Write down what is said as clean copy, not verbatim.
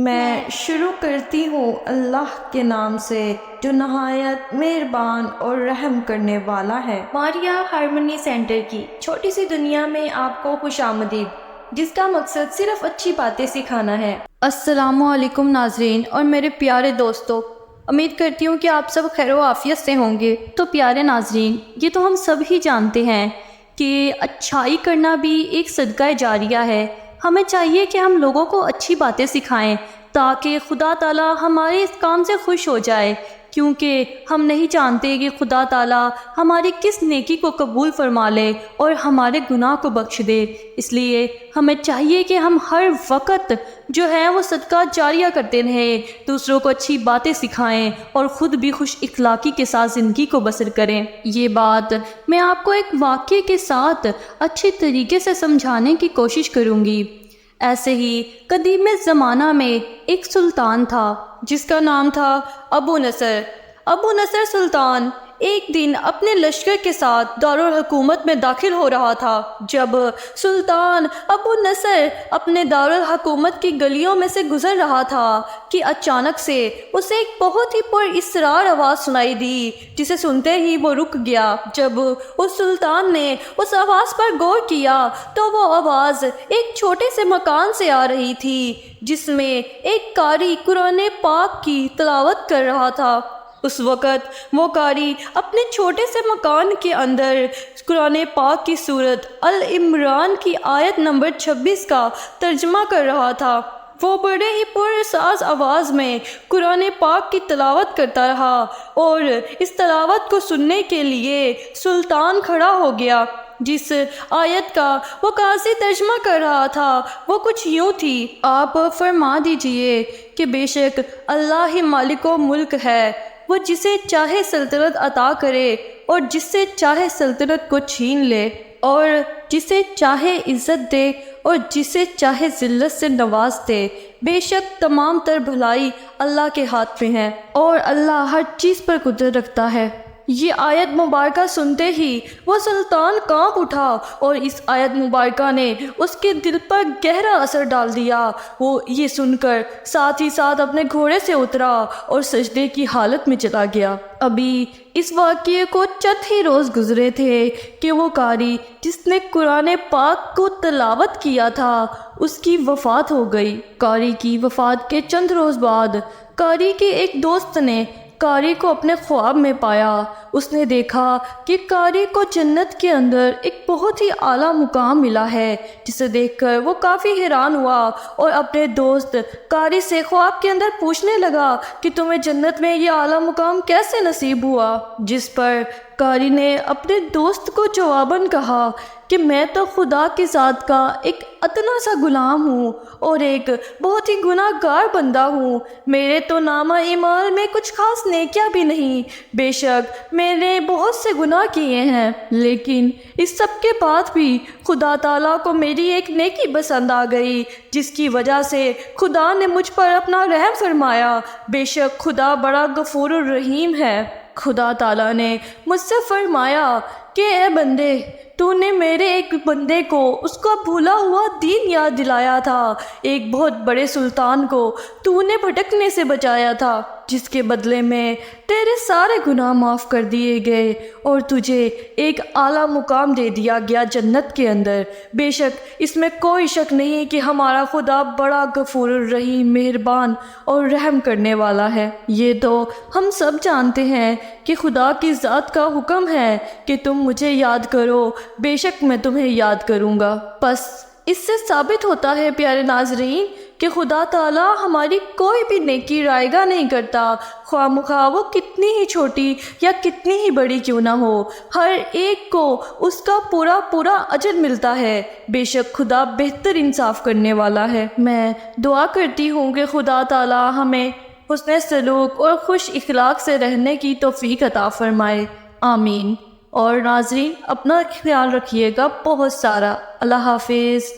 میں شروع کرتی ہوں اللہ کے نام سے جو نہایت مہربان اور رحم کرنے والا ہے۔ ماریا ہارمونی سینٹر کی چھوٹی سی دنیا میں آپ کو خوش آمدید، جس کا مقصد صرف اچھی باتیں سکھانا ہے۔ السلام علیکم ناظرین اور میرے پیارے دوستو، امید کرتی ہوں کہ آپ سب خیر و عافیت سے ہوں گے۔ تو پیارے ناظرین، یہ تو ہم سب ہی جانتے ہیں کہ اچھائی کرنا بھی ایک صدقہ جاریہ ہے۔ ہمیں چاہیے کہ ہم لوگوں کو اچھی باتیں سکھائیں تاکہ خدا تعالیٰ ہمارے اس کام سے خوش ہو جائے، کیونکہ ہم نہیں جانتے کہ خدا تعالیٰ ہماری کس نیکی کو قبول فرما لے اور ہمارے گناہ کو بخش دے۔ اس لیے ہمیں چاہیے کہ ہم ہر وقت جو ہے وہ صدقہ جاریہ کرتے رہیں، دوسروں کو اچھی باتیں سکھائیں اور خود بھی خوش اخلاقی کے ساتھ زندگی کو بسر کریں۔ یہ بات میں آپ کو ایک واقعے کے ساتھ اچھی طریقے سے سمجھانے کی کوشش کروں گی۔ ایسے ہی قدیم زمانہ میں ایک سلطان تھا جس کا نام تھا ابو نصر۔ ابو نصر سلطان ایک دن اپنے لشکر کے ساتھ دارالحکومت میں داخل ہو رہا تھا۔ جب سلطان ابو نصر اپنے دارالحکومت کی گلیوں میں سے گزر رہا تھا کہ اچانک سے اسے ایک بہت ہی پر اسرار آواز سنائی دی، جسے سنتے ہی وہ رک گیا۔ جب اس سلطان نے اس آواز پر غور کیا تو وہ آواز ایک چھوٹے سے مکان سے آ رہی تھی جس میں ایک قاری قرآن پاک کی تلاوت کر رہا تھا۔ اس وقت وہ قاری اپنے چھوٹے سے مکان کے اندر قرآن پاک کی سورت العمران کی آیت نمبر 26 کا ترجمہ کر رہا تھا۔ وہ بڑے ہی پرساز آواز میں قرآن پاک کی تلاوت کرتا رہا اور اس تلاوت کو سننے کے لیے سلطان کھڑا ہو گیا۔ جس آیت کا وہ قاضی ترجمہ کر رہا تھا وہ کچھ یوں تھی: آپ فرما دیجئے کہ بے شک اللہ ہی مالک و ملک ہے، وہ جسے چاہے سلطنت عطا کرے اور جس سے چاہے سلطنت کو چھین لے، اور جسے چاہے عزت دے اور جسے چاہے ذلت سے نواز دے۔ بے شک تمام تر بھلائی اللہ کے ہاتھ میں ہے اور اللہ ہر چیز پر قدرت رکھتا ہے۔ یہ آیت مبارکہ سنتے ہی وہ سلطان کانپ اٹھا اور اس آیت مبارکہ نے اس کے دل پر گہرا اثر ڈال دیا۔ وہ یہ سن کر ساتھ ہی ساتھ اپنے گھوڑے سے اترا اور سجدے کی حالت میں چلا گیا۔ ابھی اس واقعے کو چند ہی روز گزرے تھے کہ وہ قاری جس نے قرآن پاک کو تلاوت کیا تھا اس کی وفات ہو گئی۔ قاری کی وفات کے چند روز بعد قاری کے ایک دوست نے قاری کو اپنے خواب میں پایا۔ اس نے دیکھا کہ قاری کو جنت کے اندر ایک بہت ہی اعلیٰ مقام ملا ہے، جسے دیکھ کر وہ کافی حیران ہوا اور اپنے دوست قاری سے خواب کے اندر پوچھنے لگا کہ تمہیں جنت میں یہ اعلیٰ مقام کیسے نصیب ہوا؟ جس پر قاری نے اپنے دوست کو جواباً کہا کہ میں تو خدا کی ذات کا ایک ادنا سا غلام ہوں اور ایک بہت ہی گناہ گار بندہ ہوں۔ میرے تو نامہ اعمال میں کچھ خاص نیکیاں بھی نہیں، بے شک میں نے بہت سے گناہ کیے ہیں، لیکن اس سب کے بعد بھی خدا تعالیٰ کو میری ایک نیکی پسند آ گئی، جس کی وجہ سے خدا نے مجھ پر اپنا رحم فرمایا۔ بے شک خدا بڑا غفور الرحیم ہے۔ خدا تعالیٰ نے مجھ سے فرمایا کہ اے بندے، تو نے میرے ایک بندے کو اس کا بھولا ہوا دین یاد دلایا تھا، ایک بہت بڑے سلطان کو تو نے بھٹکنے سے بچایا تھا، جس کے بدلے میں تیرے سارے گناہ معاف کر دیے گئے اور تجھے ایک اعلیٰ مقام دے دیا گیا جنت کے اندر۔ بے شک اس میں کوئی شک نہیں کہ ہمارا خدا بڑا غفور الرحیم، مہربان اور رحم کرنے والا ہے۔ یہ تو ہم سب جانتے ہیں کہ خدا کی ذات کا حکم ہے کہ تم مجھے یاد کرو، بے شک میں تمہیں یاد کروں گا۔ بس اس سے ثابت ہوتا ہے پیارے ناظرین کہ خدا تعالیٰ ہماری کوئی بھی نیکی رائگاں نہیں کرتا، خواہ مخواہ وہ کتنی ہی چھوٹی یا کتنی ہی بڑی کیوں نہ ہو، ہر ایک کو اس کا پورا پورا اجر ملتا ہے۔ بے شک خدا بہتر انصاف کرنے والا ہے۔ میں دعا کرتی ہوں کہ خدا تعالیٰ ہمیں حسن سلوک اور خوش اخلاق سے رہنے کی توفیق عطا فرمائے، آمین۔ اور ناظرین اپنا خیال رکھیے گا بہت سارا۔ اللہ حافظ۔